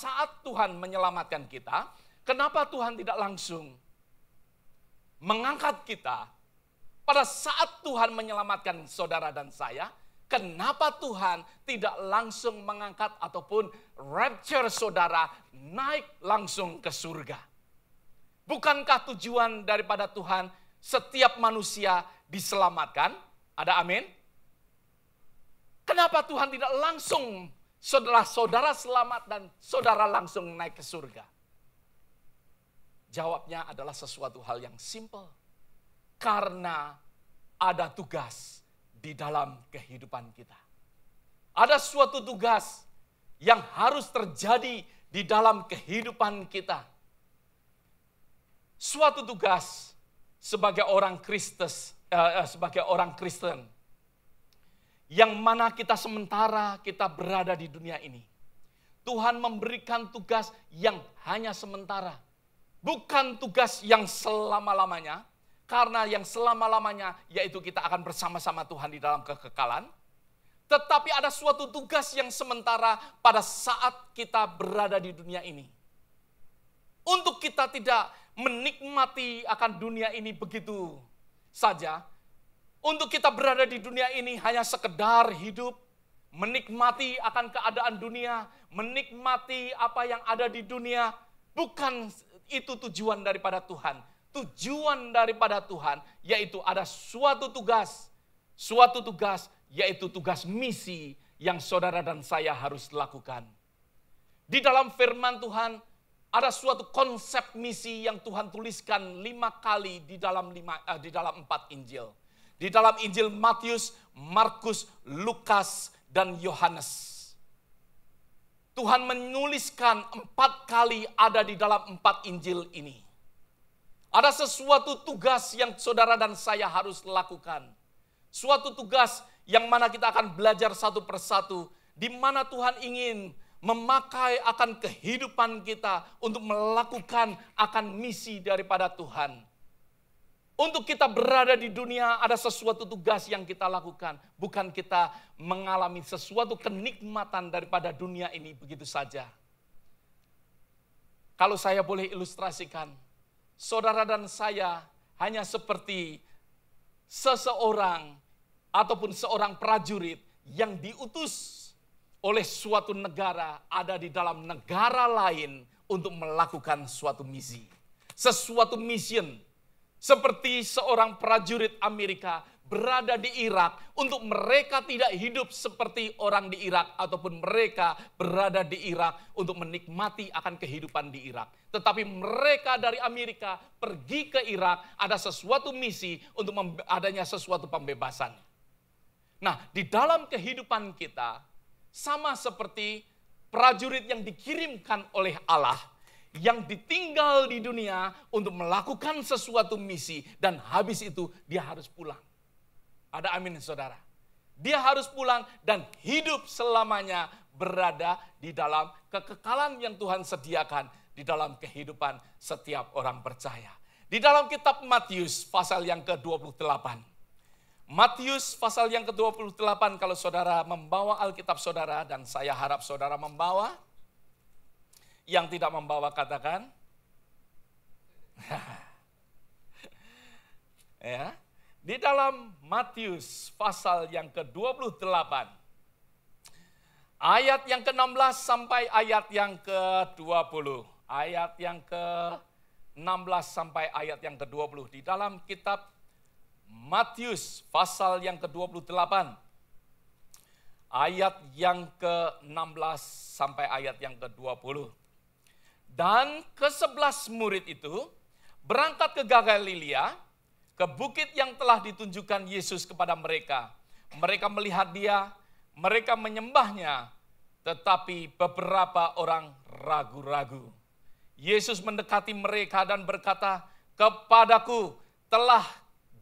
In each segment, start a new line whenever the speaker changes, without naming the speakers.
saat Tuhan menyelamatkan kita, kenapa Tuhan tidak langsung mengangkat kita? Pada saat Tuhan menyelamatkan saudara dan saya, kenapa Tuhan tidak langsung mengangkat ataupun rapture saudara naik langsung ke surga? Bukankah tujuan daripada Tuhan setiap manusia diselamatkan? Ada amin? Kenapa Tuhan tidak langsung saudara-saudara selamat dan saudara langsung naik ke surga? Jawabnya adalah sesuatu hal yang simple. Karena ada tugas di dalam kehidupan kita. Ada suatu tugas yang harus terjadi di dalam kehidupan kita. Suatu tugas sebagai orang Kristen, yang mana kita sementara kita berada di dunia ini. Tuhan memberikan tugas yang hanya sementara. Bukan tugas yang selama-lamanya. Karena yang selama-lamanya yaitu kita akan bersama-sama Tuhan di dalam kekekalan. Tetapi ada suatu tugas yang sementara pada saat kita berada di dunia ini. Untuk kita tidak menikmati akan dunia ini begitu saja. Untuk kita berada di dunia ini hanya sekedar hidup, menikmati akan keadaan dunia, menikmati apa yang ada di dunia. Bukan itu tujuan daripada Tuhan. Tujuan daripada Tuhan yaitu ada suatu tugas yaitu tugas misi yang saudara dan saya harus lakukan. Di dalam firman Tuhan ada suatu konsep misi yang Tuhan tuliskan 5 kali di dalam 4 Injil. Di dalam Injil Matius, Markus, Lukas, dan Yohanes. Tuhan menuliskan 4 kali ada di dalam 4 Injil ini. Ada sesuatu tugas yang saudara dan saya harus lakukan. Suatu tugas yang mana kita akan belajar satu persatu. Di mana Tuhan ingin memakai akan kehidupan kita untuk melakukan akan misi daripada Tuhan. Untuk kita berada di dunia ada sesuatu tugas yang kita lakukan. Bukan kita mengalami sesuatu kenikmatan daripada dunia ini begitu saja. Kalau saya boleh ilustrasikan, saudara dan saya hanya seperti seseorang ataupun seorang prajurit yang diutus oleh suatu negara ada di dalam negara lain untuk melakukan suatu misi. Sesuatu mission. Seperti seorang prajurit Amerika berada di Irak untuk mereka tidak hidup seperti orang di Irak ataupun mereka berada di Irak untuk menikmati akan kehidupan di Irak. Tetapi mereka dari Amerika pergi ke Irak ada sesuatu misi untuk adanya sesuatu pembebasan. Nah, di dalam kehidupan kita sama seperti prajurit yang dikirimkan oleh Allah yang ditinggal di dunia untuk melakukan sesuatu misi dan habis itu dia harus pulang. Ada amin saudara. Dia harus pulang dan hidup selamanya berada di dalam kekekalan yang Tuhan sediakan di dalam kehidupan setiap orang percaya. Di dalam kitab Matius pasal yang ke-28. Matius pasal yang ke-28 kalau saudara membawa Alkitab saudara dan saya harap saudara membawa. Yang tidak membawa katakan. Ya. Di dalam Matius pasal yang ke-28. Ayat yang ke-16 sampai ayat yang ke-20. Ayat yang ke-16 sampai ayat yang ke-20. Di dalam kitab Matius pasal yang ke-28. Ayat yang ke-16 sampai ayat yang ke-20. Dan ke-11 murid itu berangkat ke Galilea, ke bukit yang telah ditunjukkan Yesus kepada mereka. Mereka melihat dia, mereka menyembahnya, tetapi beberapa orang ragu-ragu. Yesus mendekati mereka dan berkata, "Kepadaku telah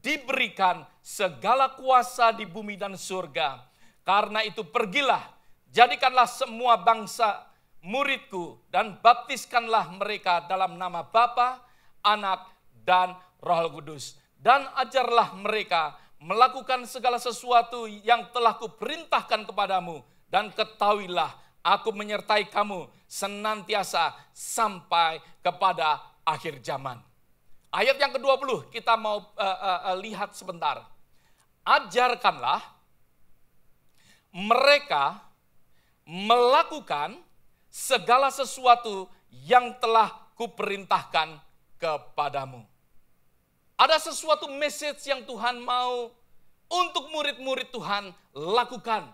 diberikan segala kuasa di bumi dan surga. Karena itu pergilah, jadikanlah semua bangsa muridku dan baptiskanlah mereka dalam nama Bapa, Anak, dan Roh Kudus. Dan ajarlah mereka melakukan segala sesuatu yang telah kuperintahkan kepadamu. Dan ketahuilah Aku menyertai kamu senantiasa sampai kepada akhir zaman. Ayat yang ke-20 kita mau lihat sebentar. Ajarkanlah mereka melakukan segala sesuatu yang telah kuperintahkan kepadamu. Ada sesuatu message yang Tuhan mau untuk murid-murid Tuhan lakukan,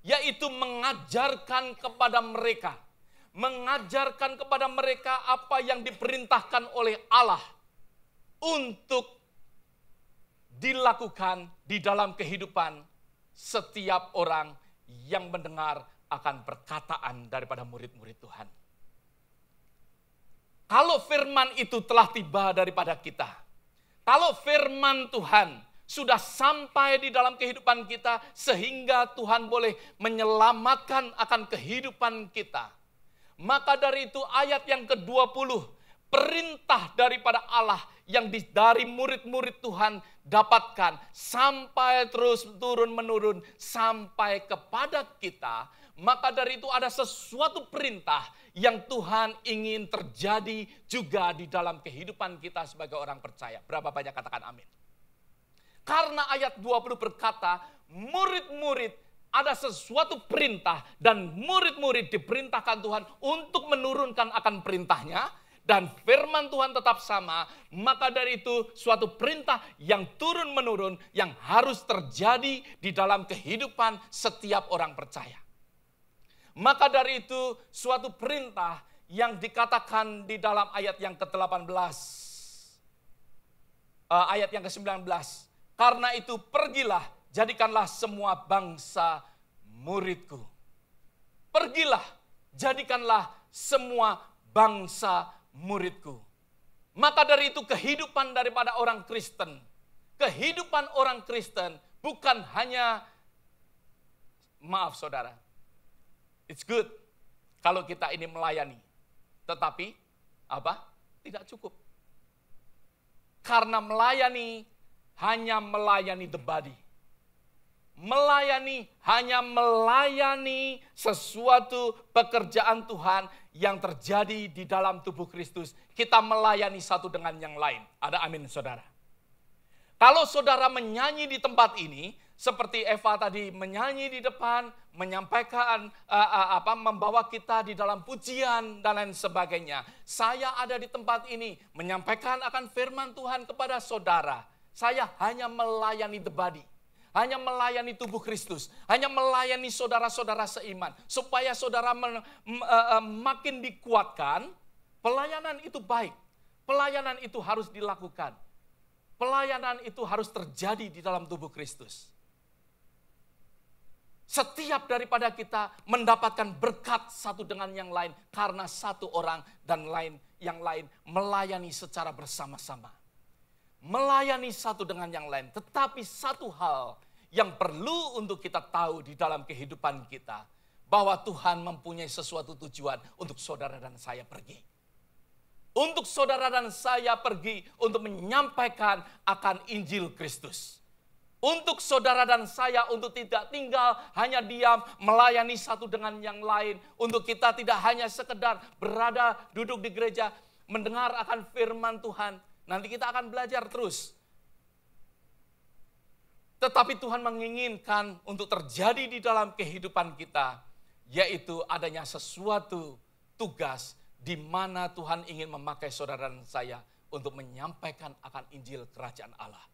yaitu mengajarkan kepada mereka. Mengajarkan kepada mereka apa yang diperintahkan oleh Allah untuk dilakukan di dalam kehidupan setiap orang yang mendengar akan perkataan daripada murid-murid Tuhan. Kalau firman itu telah tiba daripada kita, kalau firman Tuhan sudah sampai di dalam kehidupan kita sehingga Tuhan boleh menyelamatkan akan kehidupan kita, maka dari itu ayat yang ke-20, perintah daripada Allah yang dari murid-murid Tuhan dapatkan sampai terus turun-menurun sampai kepada kita, maka dari itu ada sesuatu perintah yang Tuhan ingin terjadi juga di dalam kehidupan kita sebagai orang percaya. Berapa banyak katakan amin? Karena ayat 20 berkata, murid-murid ada sesuatu perintah dan murid-murid diperintahkan Tuhan untuk menurunkan akan perintahnya dan firman Tuhan tetap sama, maka dari itu suatu perintah yang turun-menurun yang harus terjadi di dalam kehidupan setiap orang percaya. Maka dari itu suatu perintah yang dikatakan di dalam ayat yang ke-18, ayat yang ke-19. Karena itu pergilah, jadikanlah semua bangsa muridku. Pergilah, jadikanlah semua bangsa muridku. Maka dari itu kehidupan daripada orang Kristen, kehidupan orang Kristen bukan hanya, maaf saudara, it's good kalau kita ini melayani. Tetapi apa? Tidak cukup. Karena melayani hanya melayani the body. Melayani hanya melayani sesuatu pekerjaan Tuhan yang terjadi di dalam tubuh Kristus. Kita melayani satu dengan yang lain. Ada amin saudara. Kalau saudara menyanyi di tempat ini, seperti Eva tadi menyanyi di depan, menyampaikan, membawa kita di dalam pujian dan lain sebagainya. Saya ada di tempat ini, menyampaikan akan firman Tuhan kepada saudara. Saya hanya melayani the body. Hanya melayani tubuh Kristus. Hanya melayani saudara-saudara seiman. Supaya saudara makin dikuatkan, pelayanan itu baik. Pelayanan itu harus dilakukan. Pelayanan itu harus terjadi di dalam tubuh Kristus. Setiap daripada kita mendapatkan berkat satu dengan yang lain. Karena satu orang dan yang lain melayani secara bersama-sama. Melayani satu dengan yang lain. Tetapi satu hal yang perlu untuk kita tahu di dalam kehidupan kita. Bahwa Tuhan mempunyai sesuatu tujuan untuk saudara dan saya pergi. Untuk saudara dan saya pergi untuk menyampaikan akan Injil Kristus. Untuk saudara dan saya untuk tidak tinggal hanya diam melayani satu dengan yang lain. Untuk kita tidak hanya sekedar berada duduk di gereja mendengar akan firman Tuhan. Nanti kita akan belajar terus. Tetapi Tuhan menginginkan untuk terjadi di dalam kehidupan kita. Yaitu adanya sesuatu tugas di mana Tuhan ingin memakai saudara dan saya untuk menyampaikan akan Injil Kerajaan Allah.